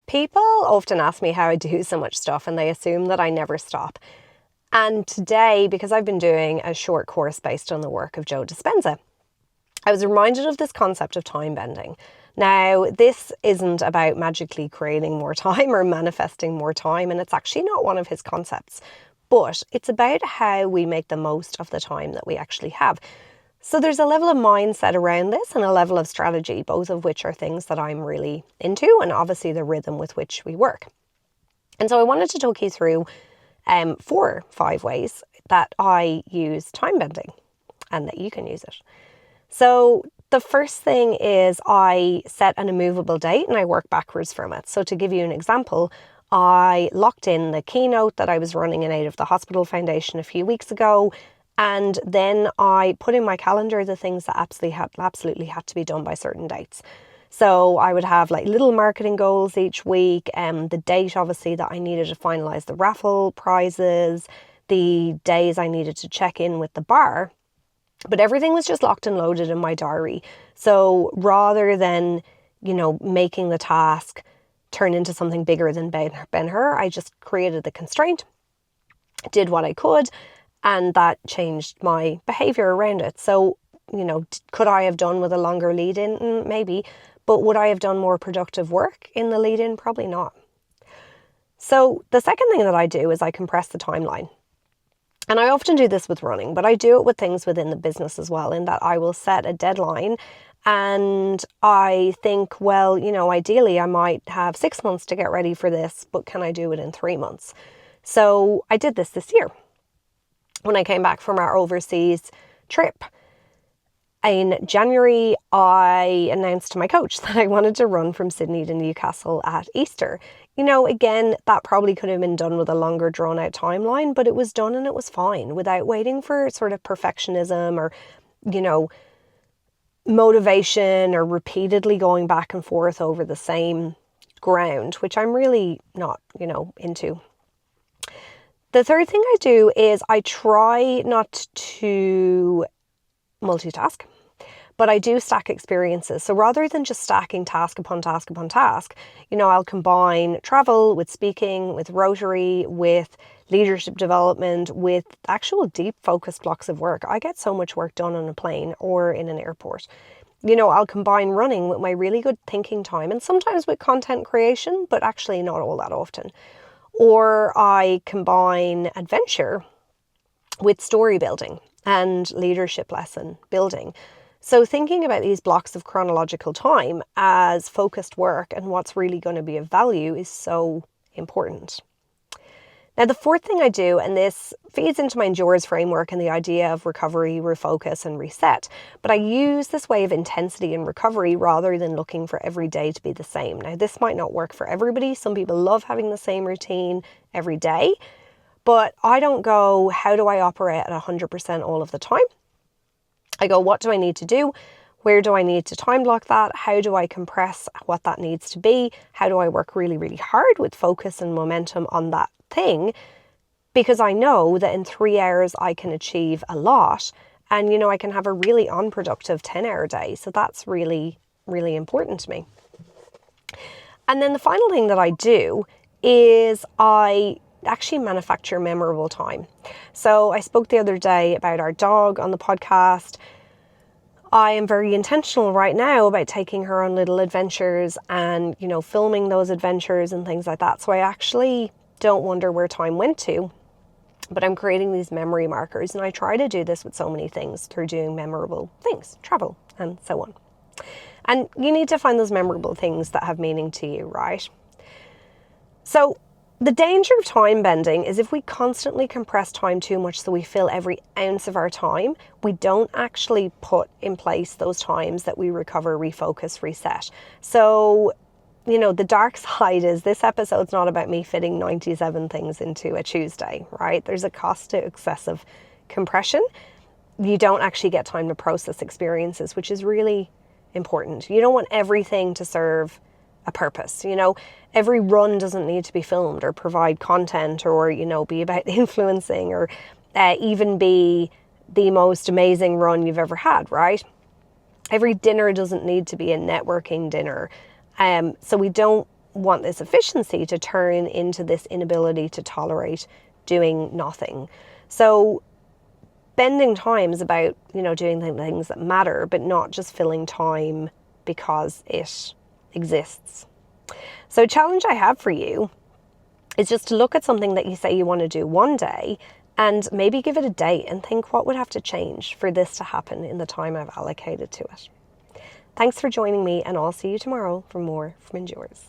People often ask me how I do so much stuff and they assume that I never stop. And today, because I've been doing a short course based on the work of Joe Dispenza, I was reminded of this concept of time bending. Now, this isn't about magically creating more time or manifesting more time, and it's actually not one of his concepts, but it's about how we make the most of the time that we actually have. So there's a level of mindset around this and a level of strategy, both of which are things that I'm really into, and obviously the rhythm with which we work. And so I wanted to talk you through 4 or 5 ways that I use time bending and that you can use it. So the first thing is I set an immovable date and I work backwards from it. So to give you an example, I locked in the keynote that I was running in aid of the Hospital Foundation a few weeks ago. And then I put in my calendar the things that absolutely had to be done by certain dates. So I would have like little marketing goals each week, the date obviously that I needed to finalize the raffle prizes, the days I needed to check in with the bar, but everything was just locked and loaded in my diary. So rather than, making the task turn into something bigger than Ben-Hur, I just created the constraint, did what I could, and that changed my behavior around it. So, could I have done with a longer lead in? Maybe. But would I have done more productive work in the lead in? Probably not. So the second thing that I do is I compress the timeline. And I often do this with running, but I do it with things within the business as well, in that I will set a deadline and I think, well, ideally I might have 6 months to get ready for this, but can I do it in 3 months? So I did this year. When I came back from our overseas trip in January, I announced to my coach that I wanted to run from Sydney to Newcastle at Easter. Again, that probably could have been done with a longer drawn out timeline, but it was done and it was fine without waiting for sort of perfectionism or, motivation or repeatedly going back and forth over the same ground, which I'm really not, into. The third thing I do is I try not to multitask, but I do stack experiences. So rather than just stacking task upon task upon task, I'll combine travel with speaking, with Rotary, with leadership development, with actual deep focused blocks of work. I get so much work done on a plane or in an airport. I'll combine running with my really good thinking time and sometimes with content creation, but actually not all that often. Or I combine adventure with story building and leadership lesson building. So thinking about these blocks of chronological time as focused work and what's really going to be of value is so important. Now, the fourth thing I do, and this feeds into my Endures framework and the idea of recovery, refocus, and reset, but I use this way of intensity and recovery rather than looking for every day to be the same. Now, this might not work for everybody. Some people love having the same routine every day, but I don't go, how do I operate at 100% all of the time? I go, what do I need to do? Where do I need to time block that? How do I compress what that needs to be? How do I work really, really hard with focus and momentum on that thing? Because I know that in 3 hours I can achieve a lot and, I can have a really unproductive 10-hour day. So that's really, really important to me. And then the final thing that I do is I actually manufacture memorable time. So I spoke the other day about our dog on the podcast. I am very intentional right now about taking her on little adventures and, filming those adventures and things like that. So I actually don't wonder where time went to, but I'm creating these memory markers. And I try to do this with so many things through doing memorable things, travel and so on. And you need to find those memorable things that have meaning to you, right? So the danger of time bending is if we constantly compress time too much so we fill every ounce of our time, we don't actually put in place those times that we recover, refocus, reset. So, the dark side is this episode's not about me fitting 97 things into a Tuesday, right? There's a cost to excessive compression. You don't actually get time to process experiences, which is really important. You don't want everything to serve a purpose. Every run doesn't need to be filmed or provide content or, be about influencing or even be the most amazing run you've ever had, right? Every dinner doesn't need to be a networking dinner. So we don't want this efficiency to turn into this inability to tolerate doing nothing. So spending time is about, doing the things that matter, but not just filling time because it exists. So a challenge I have for you is just to look at something that you say you want to do one day and maybe give it a date and think, what would have to change for this to happen in the time I've allocated to it? Thanks for joining me, and I'll see you tomorrow for more from Endures.